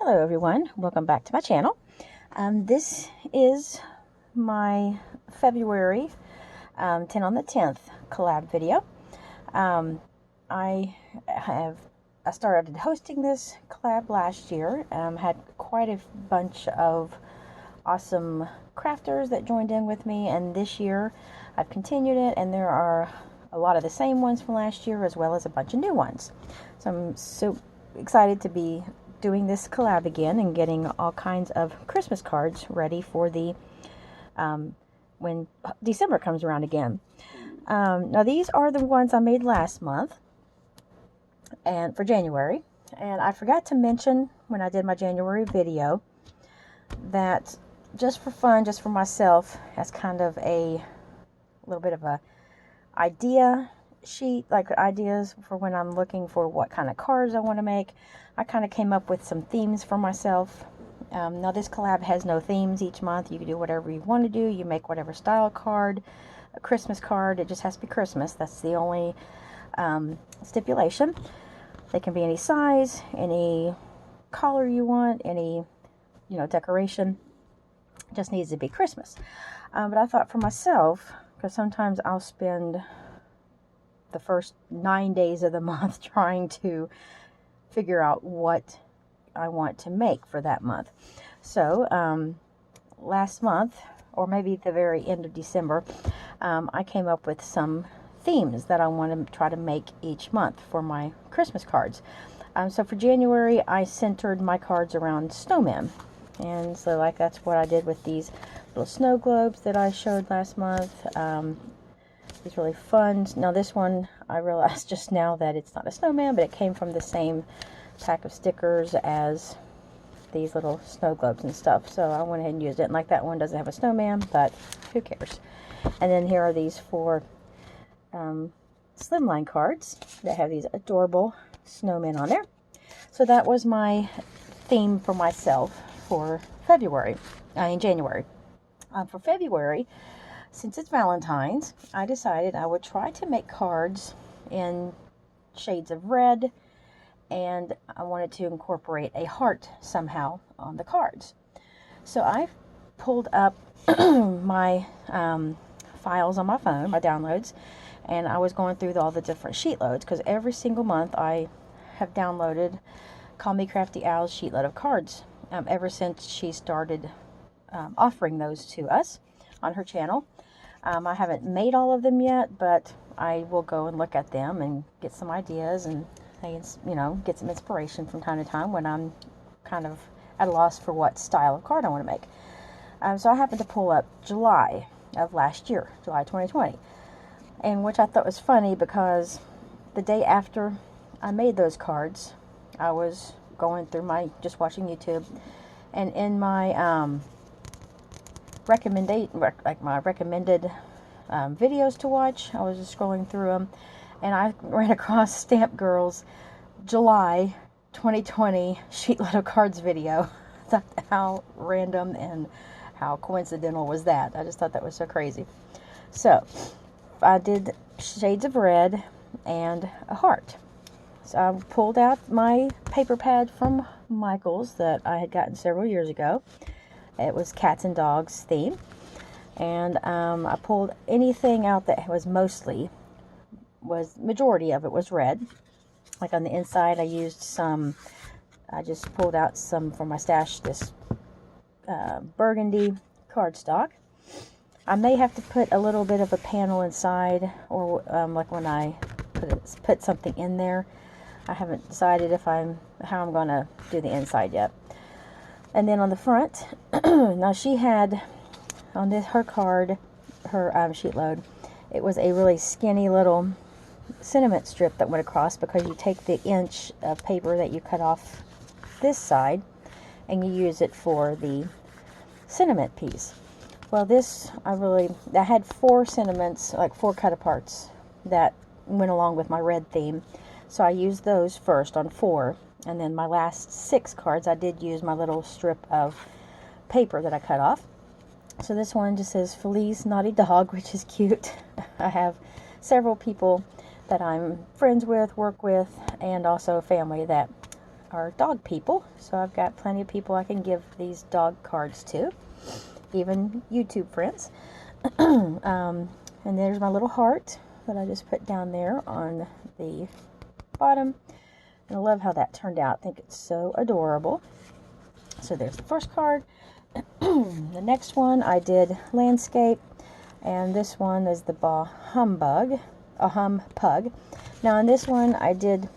Hello everyone, welcome back to my channel. This is my February 10 on the 10th collab video. I started hosting this collab last year. Had quite a bunch of awesome crafters that joined in with me, and this year I've continued it, and there are a lot of the same ones from last year as well as a bunch of new ones. So I'm so excited to be doing this collab again and getting all kinds of Christmas cards ready for the when December comes around again. Now these are the ones I made last month and for January, and I forgot to mention when I did my January video that just for fun, just for myself, as kind of a little bit of a idea sheet, like ideas for when I'm looking for what kind of cards I want to make, I kind of came up with some themes for myself. Now this collab has no themes each month. You can do whatever you want to do. You make whatever style card, a Christmas card. It just has to be Christmas. That's the only stipulation. They can be any size, any color you want, any decoration. It just needs to be Christmas. But I thought for myself, because sometimes I'll spend the first 9 days of the month trying to figure out what I want to make for that month. So last month, or maybe the very end of December, I came up with some themes that I want to try to make each month for my Christmas cards. So for January, I centered my cards around snowmen, and so like that's what I did with these little snow globes that I showed last month. It's really fun. Now this one, I realized just now that it's not a snowman, but it came from the same pack of stickers as these little snow globes and stuff. So I went ahead and used it. And like that one doesn't have a snowman, but who cares? And then here are these 4 slimline cards that have these adorable snowmen on there. So that was my theme for myself for January. For February, since it's Valentine's, I decided I would try to make cards in shades of red, and I wanted to incorporate a heart somehow on the cards. So I pulled up my files on my phone, my downloads, and I was going through all the different sheet loads, because every single month I have downloaded Call Me Crafty Owl's sheet load of cards ever since she started offering those to us on her channel. I haven't made all of them yet, but I will go and look at them and get some ideas and get some inspiration from time to time when I'm kind of at a loss for what style of card I want to make. So I happened to pull up July of last year, July 2020, and which I thought was funny because the day after I made those cards, I was going through just watching YouTube, and in my recommended videos to watch, I was just scrolling through them, and I ran across Stamp Girl's July 2020 sheetload of cards video. I thought, how random and how coincidental was that? I just thought that was so crazy. So I did shades of red and a heart. So I pulled out my paper pad from Michael's that I had gotten several years ago. It was cats and dogs theme, and I pulled anything out that was majority of it was red. Like on the inside, I just pulled out some from my stash, this burgundy cardstock. I may have to put a little bit of a panel inside, or like when I put something in there. I haven't decided how I'm going to do the inside yet. And then on the front, now she had on her card, her sheet load, it was a really skinny little sentiment strip that went across, because you take the inch of paper that you cut off this side and you use it for the sentiment piece. Well, I had 4 sentiments, like 4 cut aparts that went along with my red theme. So I used those first on 4. And then my last 6 cards, I did use my little strip of paper that I cut off. So this one just says Feliz Naughty Dog, which is cute. I have several people that I'm friends with, work with, and also family that are dog people, so I've got plenty of people I can give these dog cards to, even YouTube friends. And there's my little heart that I just put down there on the bottom. And I love how that turned out. I think it's so adorable. So there's the first card. The next one I did landscape, and this one is the Bah Humbug, a Humpug. Now in this one I did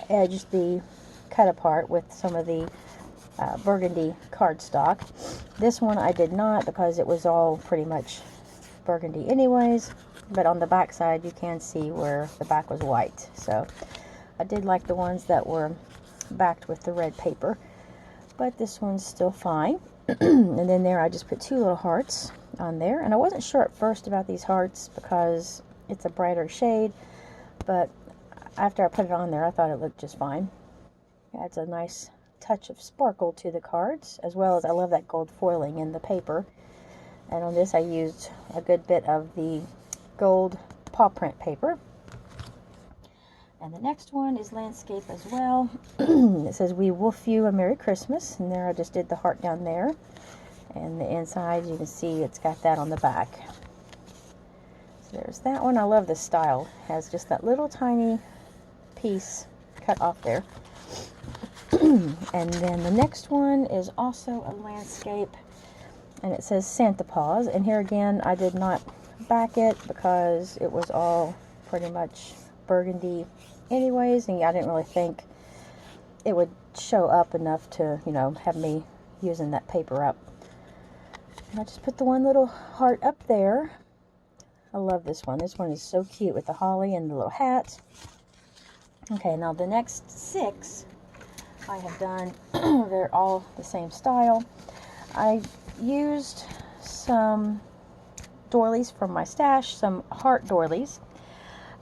edge the cut apart with some of the burgundy cardstock. This one I did not, because it was all pretty much burgundy anyways, but on the back side you can see where the back was white. So I did like the ones that were backed with the red paper, but this one's still fine. And then there I just put two little hearts on there, and I wasn't sure at first about these hearts because it's a brighter shade, but after I put it on there I thought it looked just fine. It adds a nice touch of sparkle to the cards, as well as I love that gold foiling in the paper. And on this I used a good bit of the gold paw print paper. And the next one is landscape as well. It says, "We wish you a Merry Christmas." And there I just did the heart down there. And the inside, you can see it's got that on the back. So there's that one. I love this style. It has just that little tiny piece cut off there. And then the next one is also a landscape. And it says Santa Paws. And here again, I did not back it because it was all pretty much burgundy anyways, and I didn't really think it would show up enough to, you know, have me using that paper up. And I just put the one little heart up there. I love this one. This one is so cute with the holly and the little hat. Okay, now the next 6 I have done, they're all the same style. I used some doilies from my stash, some heart doilies,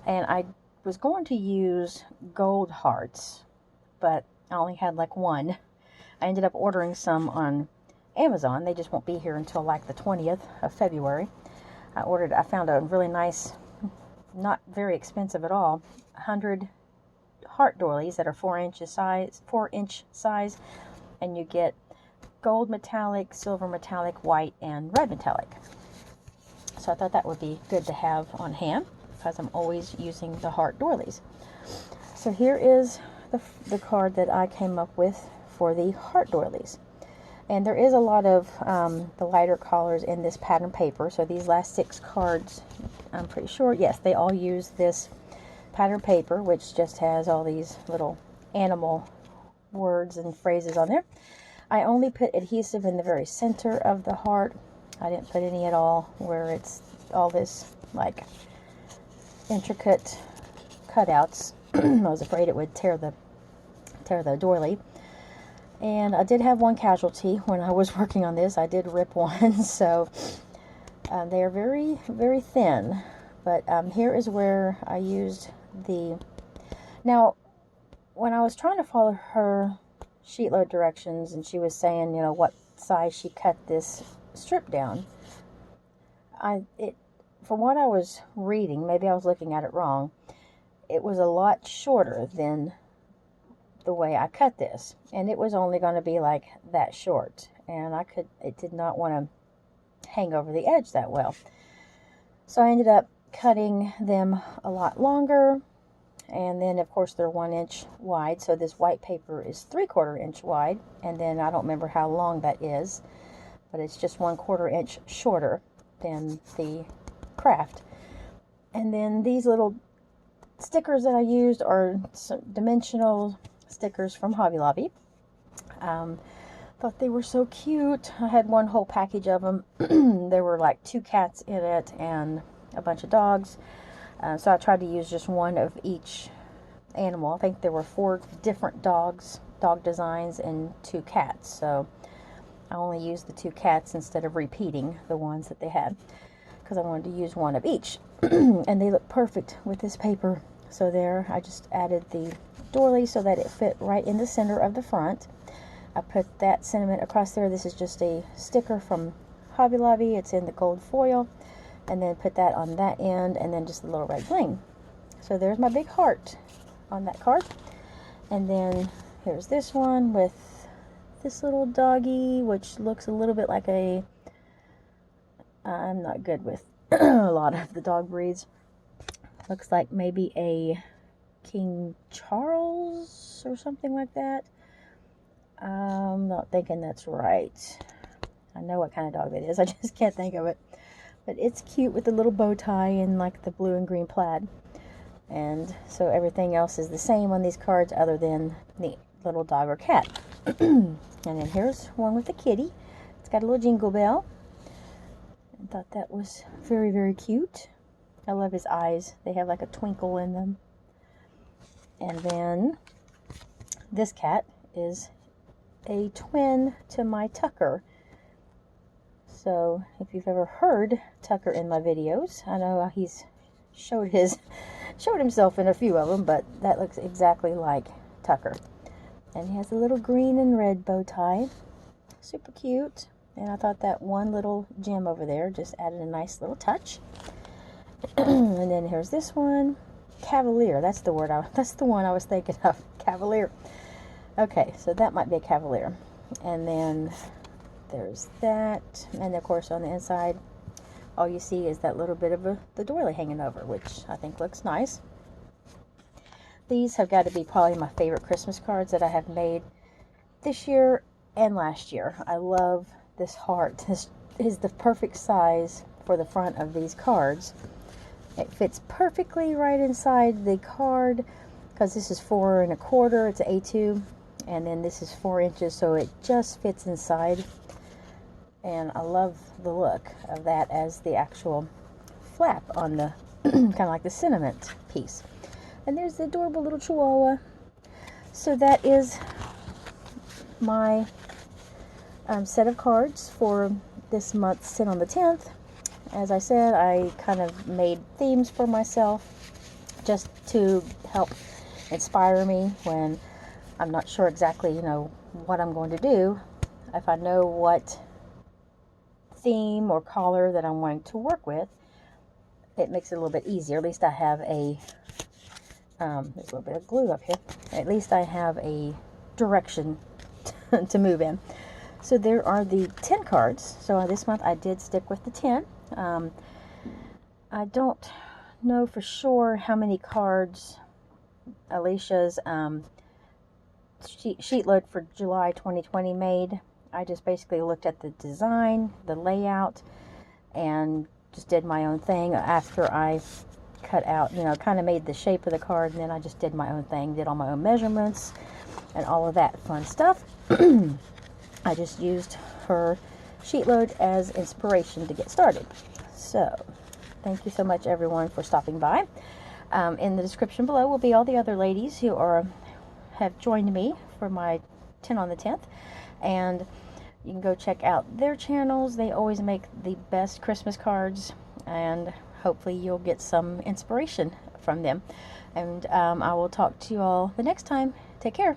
and I was going to use gold hearts, but I only had like one. I ended up ordering some on Amazon. They just won't be here until like the 20th of February. I found a really nice, not very expensive at all, 100 heart doilies that are 4-inch size, and you get gold metallic, silver metallic, white, and red metallic. So I thought that would be good to have on hand, because I'm always using the heart doilies. So here is the card that I came up with for the heart doilies. And there is a lot of the lighter colors in this pattern paper. So these last 6 cards, I'm pretty sure, yes, they all use this pattern paper, which just has all these little animal words and phrases on there. I only put adhesive in the very center of the heart. I didn't put any at all where it's all this like intricate cutouts. I was afraid it would tear the doily. And I did have one casualty when I was working on this. I did rip one, so they are very, very thin. But here is where I used the... Now, when I was trying to follow her sheet load directions, and she was saying, you know, what size she cut this strip down, from what I was reading, maybe I was looking at it wrong, it was a lot shorter than the way I cut this, and it was only going to be like that short, and it did not want to hang over the edge that well. So I ended up cutting them a lot longer, and then of course they're 1 inch wide, so this white paper is 3/4 inch wide, and then I don't remember how long that is, but it's just 1/4 inch shorter than the craft. And then these little stickers that I used are some dimensional stickers from Hobby Lobby. Thought they were so cute. I had one whole package of them. There were like 2 cats in it and a bunch of dogs. So I tried to use just one of each animal. I think there were 4 different dog designs, and 2 cats. So I only used the 2 cats instead of repeating the ones that they had, because I wanted to use one of each. And they look perfect with this paper. So there, I just added the doily so that it fit right in the center of the front. I put that sentiment across there. This is just a sticker from Hobby Lobby. It's in the gold foil. And then put that on that end, and then just a little red bling. So there's my big heart on that card. And then here's this one with this little doggy, which looks a little bit like a, I'm not good with a lot of the dog breeds. Looks like maybe a King Charles or something like that. I'm not thinking that's right. I know what kind of dog that is. I just can't think of it. But it's cute with the little bow tie and like the blue and green plaid. And so everything else is the same on these cards other than the little dog or cat. And then here's one with the kitty. It's got a little jingle bell. I thought that was very, very cute. I love his eyes. They have like a twinkle in them. And then this cat is a twin to my Tucker. So if you've ever heard Tucker in my videos, I know he's showed himself in a few of them, but that looks exactly like Tucker. And he has a little green and red bow tie. Super cute. And I thought that one little gem over there just added a nice little touch. And then here's this one. Cavalier. That's the one I was thinking of. Cavalier. Okay, so that might be a Cavalier. And then there's that. And of course on the inside, all you see is that little bit of the doily hanging over, which I think looks nice. These have got to be probably my favorite Christmas cards that I have made this year and last year. I love this heart. This is the perfect size for the front of these cards. It fits perfectly right inside the card because this is 4 1/4. It's an A2, and then this is 4 inches, so it just fits inside. And I love the look of that as the actual flap on the kind of like the sentiment piece. And there's the adorable little chihuahua. So that is my set of cards for this month's Sin on the 10th. As I said, I kind of made themes for myself just to help inspire me when I'm not sure exactly, what I'm going to do. If I know what theme or color that I'm wanting to work with, it makes it a little bit easier. At least I have a, there's a little bit of glue up here. At least I have a direction to move in. So there are the 10 cards. So this month I did stick with the 10. I don't know for sure how many cards Alicia's sheet load for July 2020 made. I just basically looked at the design, the layout, and just did my own thing after I cut out, kind of made the shape of the card, and then I just did my own thing, did all my own measurements and all of that fun stuff. I just used her sheet load as inspiration to get started. So thank you so much everyone for stopping by. In the description below will be all the other ladies who have joined me for my 10 on the 10th, and you can go check out their channels. They always make the best Christmas cards, and hopefully you'll get some inspiration from them. And I will talk to you all the next time. Take care.